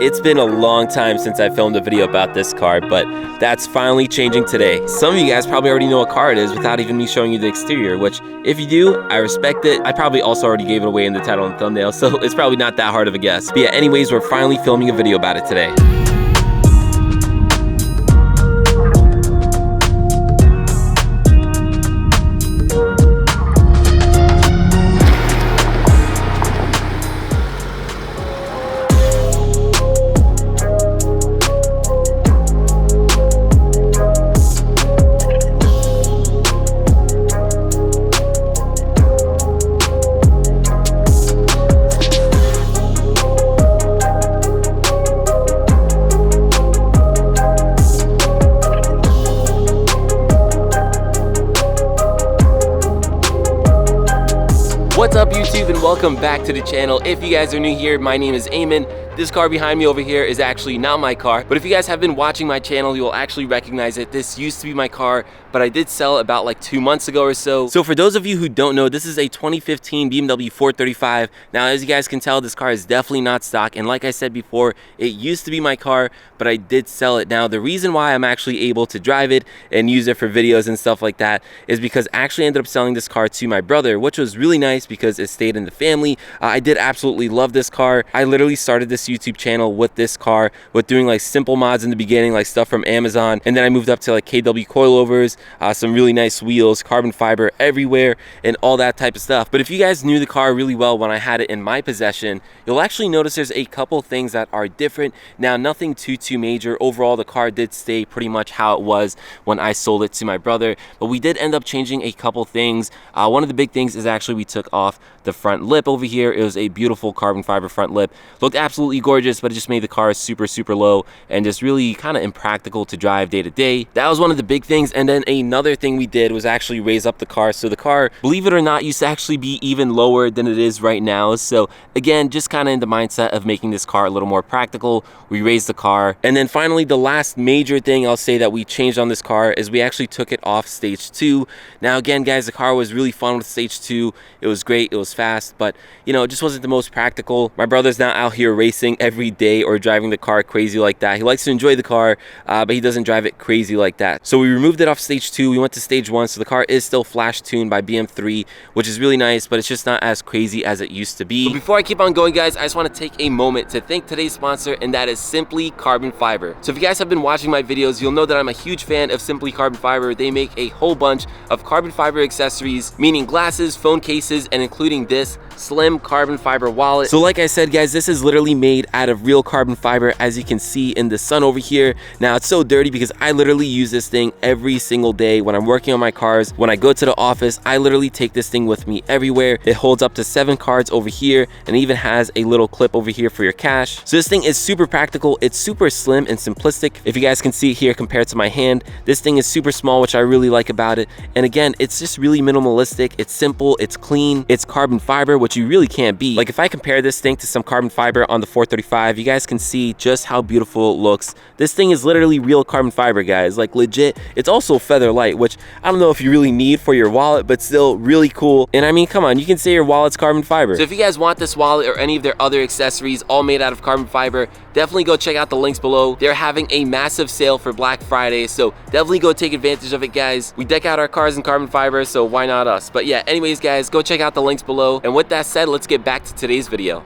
It's been a long time since I filmed a video about this car, but that's finally changing today. Some of you guys probably already know what car it is without even me showing you the exterior, which if you do, I respect it. I probably also already gave it away in the title and thumbnail, so it's probably not that hard of a guess. But yeah, anyways, we're finally filming a video about it today. What's up YouTube, and welcome back to the channel. If you guys are new here, my name is Eamon. This car behind me over here is actually not my car, but if you guys have been watching my channel, you'll actually recognize it. This used to be my car, but I did sell it about like 2 months ago or so. So for those of you who don't know, this is a 2015 BMW 435. Now, as you guys can tell, this car is definitely not stock, and like I said before, it used to be my car, but I did sell it. Now, the reason why I'm actually able to drive it and use it for videos and stuff like that is because I actually ended up selling this car to my brother, which was really nice because it stayed in the family. I did absolutely love this car. I literally started this YouTube channel with this car, with doing like simple mods in the beginning, like stuff from Amazon, and then I moved up to like KW coilovers, some really nice wheels, carbon fiber everywhere, and all that type of stuff. But if you guys knew the car really well when I had it in my possession, you'll actually notice there's a couple things that are different. Now, nothing too major. Overall, the car did stay pretty much how it was when I sold it to my brother, but we did end up changing a couple things. One of the big things is actually we took off the front lip over here. It was a beautiful carbon fiber front lip, looked absolutely gorgeous, but it just made the car super low and just really kind of impractical to drive day to day. That was one of the big things. And then another thing we did was actually raise up the car. So the car, believe it or not, used to actually be even lower than it is right now. So again, just kind of in the mindset of making this car a little more practical, we raised the car. And then finally, the last major thing I'll say that we changed on this car is we actually took it off stage 2. Now again, guys, the car was really fun with stage 2. It was great, it was fast, but you know, it just wasn't the most practical. My brother's not out here racing every day or driving the car crazy like that. He likes to enjoy the car, but he doesn't drive it crazy like that. So we removed it off stage 2. We went to stage 1. So the car is still flash tuned by BM3, which is really nice, but it's just not as crazy as it used to be. But before I keep on going, guys, I just want to take a moment to thank today's sponsor, and that is Simply Carbon Fiber. So if you guys have been watching my videos, you'll know that I'm a huge fan of Simply Carbon Fiber. They make a whole bunch of carbon fiber accessories, meaning glasses, phone cases, and including this slim carbon fiber wallet. So like I said, guys, this is literally made out of real carbon fiber, as you can see in the sun over here. Now, it's so dirty because I literally use this thing every single day when I'm working on my cars. When I go to the office, I literally take this thing with me everywhere. It holds up to 7 cards over here, and even has a little clip over here for your cash. So this thing is super practical. It's super slim and simplistic. If you guys can see it here compared to my hand, this thing is super small, which I really like about it. And again, it's just really minimalistic. It's simple, it's clean, it's carbon fiber, which you really can't beat. Like if I compare this thing to some carbon fiber on the 435, you guys can see just how beautiful it looks. This thing is literally real carbon fiber, guys, like legit. It's also feather light, which I don't know if you really need for your wallet, but still really cool. And I mean, come on, you can say your wallet's carbon fiber. So if you guys want this wallet or any of their other accessories all made out of carbon fiber, definitely go check out the links below. They're having a massive sale for Black Friday, so definitely go take advantage of it, guys. We deck out our cars in carbon fiber, so why not us? But yeah, anyways, guys, go check out the links below. And with that said, let's get back to today's video.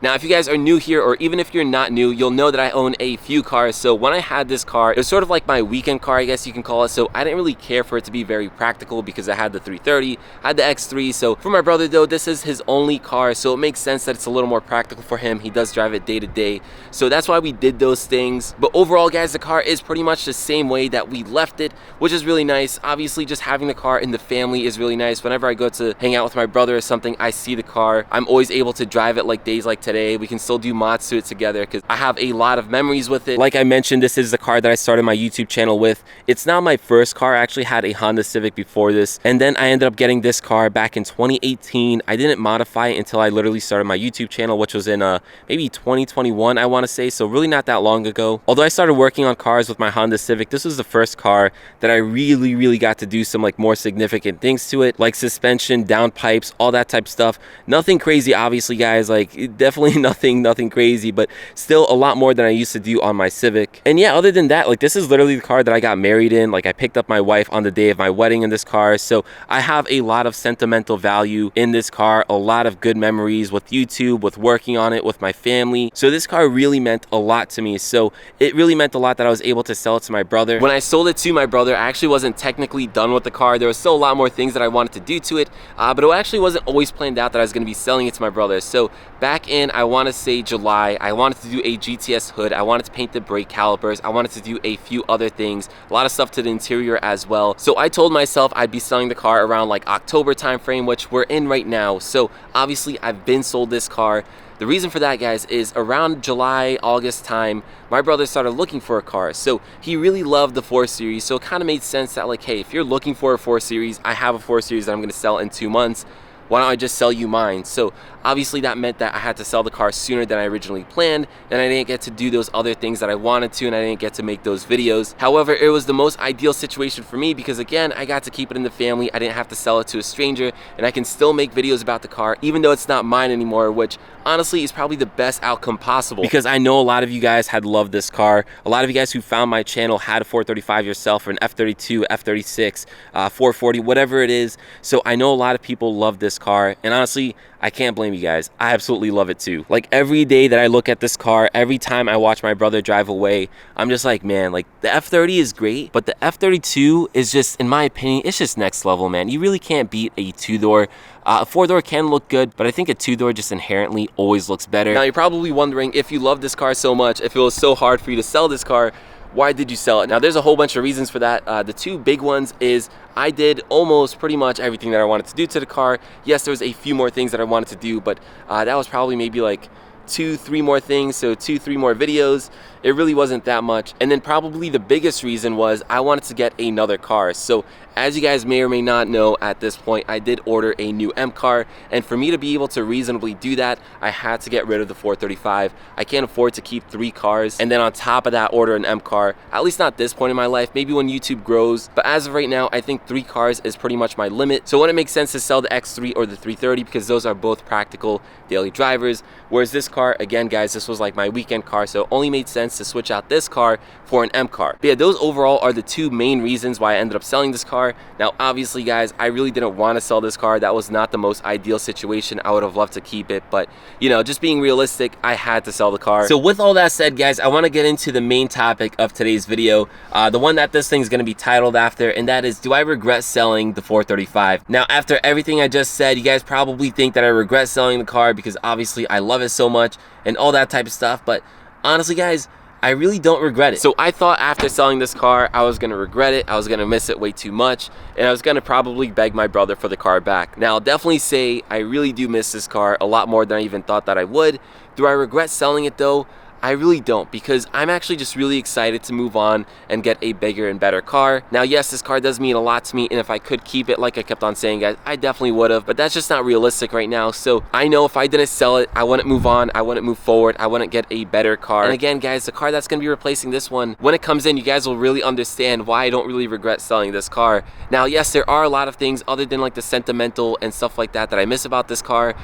Now, if you guys are new here, or even if you're not new, you'll know that I own a few cars. So when I had this car, it was sort of like my weekend car, I guess you can call it. So I didn't really care for it to be very practical because I had the 330, I had the X3. So for my brother though, this is his only car. So it makes sense that it's a little more practical for him. He does drive it day to day. So that's why we did those things. But overall, guys, the car is pretty much the same way that we left it, which is really nice. Obviously, just having the car in the family is really nice. Whenever I go to hang out with my brother or something, I see the car. I'm always able to drive it like days like today. We can still do mods to it together because I have a lot of memories with it. Like I mentioned, this is the car that I started my YouTube channel with. It's not my first car. I actually had a Honda Civic before this, and then I ended up getting this car back in 2018. I didn't modify it until I literally started my YouTube channel, which was in maybe 2021, I want to say, so really not that long ago. Although I started working on cars with my Honda Civic, this was the first car that I really got to do some like more significant things to it, like suspension, downpipes, all that type of stuff. Nothing crazy, obviously, guys. Like, it definitely definitely nothing crazy, but still a lot more than I used to do on my Civic. And yeah, other than that, like, this is literally the car that I got married in. Like, I picked up my wife on the day of my wedding in this car, so I have a lot of sentimental value in this car, a lot of good memories with YouTube, with working on it, with my family. So this car really meant a lot to me. So it really meant a lot that I was able to sell it to my brother. When I sold it to my brother, I actually wasn't technically done with the car. There was still a lot more things that I wanted to do to it, but it actually wasn't always planned out that I was going to be selling it to my brother. So back in, I want to say July, I wanted to do a GTS hood. I wanted to paint the brake calipers. I wanted to do a few other things, a lot of stuff to the interior as well. So I told myself I'd be selling the car around like October timeframe, which we're in right now. So obviously I've been sold this car. The reason for that, guys, is around July, August time, my brother started looking for a car. So he really loved the 4 Series. So it kind of made sense that, like, hey, if you're looking for a 4 Series, I have a 4 Series that I'm going to sell in 2 months. Why don't I just sell you mine? So obviously that meant that I had to sell the car sooner than I originally planned, and I didn't get to do those other things that I wanted to, and I didn't get to make those videos. However, it was the most ideal situation for me because, again, I got to keep it in the family. I didn't have to sell it to a stranger, and I can still make videos about the car even though it's not mine anymore, which honestly is probably the best outcome possible, because I know a lot of you guys had loved this car. A lot of you guys who found my channel had a 435 yourself, or an F32, F36, 440, whatever it is. So I know a lot of people love this car, and honestly, I can't blame you guys. I absolutely love it too. Like, every day that I look at this car, every time I watch my brother drive away, I'm just like, man, like, the F30 is great, but the F32 is just, in my opinion, it's just next level, man. You really can't beat a 2-door. A 4-door can look good, but I think a 2-door just inherently always looks better. Now, you're probably wondering, if you love this car so much, if it was so hard for you to sell this car, why did you sell it? Now, there's a whole bunch of reasons for that. The two big ones is I did almost pretty much everything that I wanted to do to the car. Yes, there was a few more things that I wanted to do, but that was probably maybe like 2-3 more things, so 2-3 more videos. It really wasn't that much. And then probably the biggest reason was I wanted to get another car. So as you guys may or may not know, at this point, I did order a new M car, and for me to be able to reasonably do that, I had to get rid of the 435. I can't afford to keep 3 cars and then on top of that order an M car, at least not at this point in my life, maybe when YouTube grows. But as of right now, I think 3 cars is pretty much my limit. So when it makes sense to sell the X3 or the 330, because those are both practical daily drivers, whereas this car, again guys, this was like my weekend car, so it only made sense to switch out this car for an M car. But yeah, those overall are the 2 main reasons why I ended up selling this car. Now obviously guys, I really didn't want to sell this car. That was not the most ideal situation. I would have loved to keep it, but you know, just being realistic, I had to sell the car. So with all that said, guys, I want to get into the main topic of today's video, the one that this thing is going to be titled after, and that is, do I regret selling the 435? Now, after everything I just said, you guys probably think that I regret selling the car because obviously I love it so much and all that type of stuff, but honestly guys, I really don't regret it. So I thought after selling this car, I was gonna regret it, I was gonna miss it way too much, and I was gonna probably beg my brother for the car back. Now, I'll definitely say I really do miss this car a lot more than I even thought that I would. Do I regret selling it though? I really don't, because I'm actually just really excited to move on and get a bigger and better car. Now, yes, this car does mean a lot to me, and if I could keep it, like I kept on saying, guys, I definitely would have, but that's just not realistic right now. So I know if I didn't sell it, I wouldn't move on, I wouldn't move forward, I wouldn't get a better car. And again, guys, the car that's gonna be replacing this one, when it comes in, you guys will really understand why I don't really regret selling this car. Now, yes, there are a lot of things other than like the sentimental and stuff like that that I miss about this car.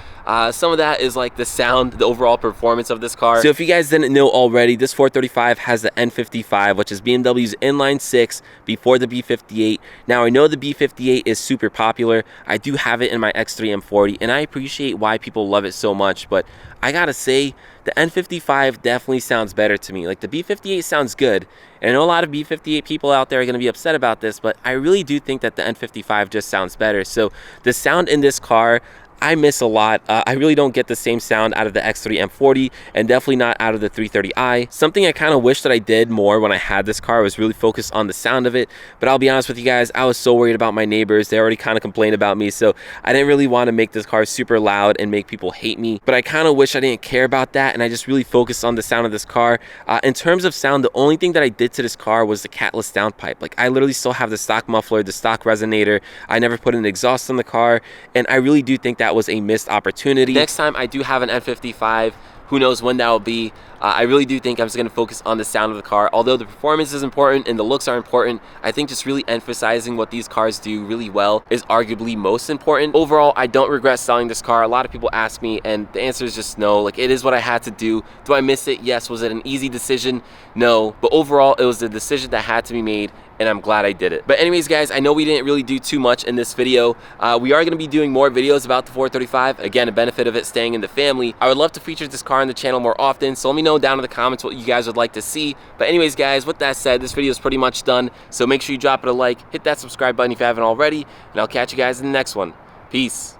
Some of that is like the sound, the overall performance of this car. So if you guys didn't know already, this 435 has the N55, which is BMW's inline 6 before the B58. Now, I know the B58 is super popular. I do have it in my X3 M40, and I appreciate why people love it so much, but I gotta say, the N55 definitely sounds better to me. Like, the B58 sounds good, and I know a lot of B58 people out there are gonna be upset about this, but I really do think that the N55 just sounds better. So the sound in this car, I miss a lot. I really don't get the same sound out of the X3 M40, and definitely not out of the 330i. Something I kind of wish that I did more when I had this car was really focus on the sound of it, but I'll be honest with you guys, I was so worried about my neighbors. They already kind of complained about me, so I didn't really want to make this car super loud and make people hate me, but I kind of wish I didn't care about that, and I just really focused on the sound of this car. In terms of sound, the only thing that I did to this car was the catless downpipe. Like, I literally still have the stock muffler, the stock resonator. I never put an exhaust on the car, and I really do think that was a missed opportunity. Next time I do have an N55, Who knows when that will be. I really do think I'm just going to focus on the sound of the car. Although the performance is important and the looks are important, I think just really emphasizing what these cars do really well is arguably most important. Overall, I don't regret selling this car. A lot of people ask me, and the answer is just no. Like, it is what I had to do. Do I miss it? Yes. Was it an easy decision? No. But overall, it was a decision that had to be made, and I'm glad I did it. But anyways, guys, I know we didn't really do too much in this video. We are going to be doing more videos about the 435. Again, a benefit of it staying in the family. I would love to feature this car on the channel more often, so let me know down in the comments what you guys would like to see. But anyways, guys, with that said, this video is pretty much done, so make sure you drop it a like, hit that subscribe button if you haven't already, and I'll catch you guys in the next one. Peace.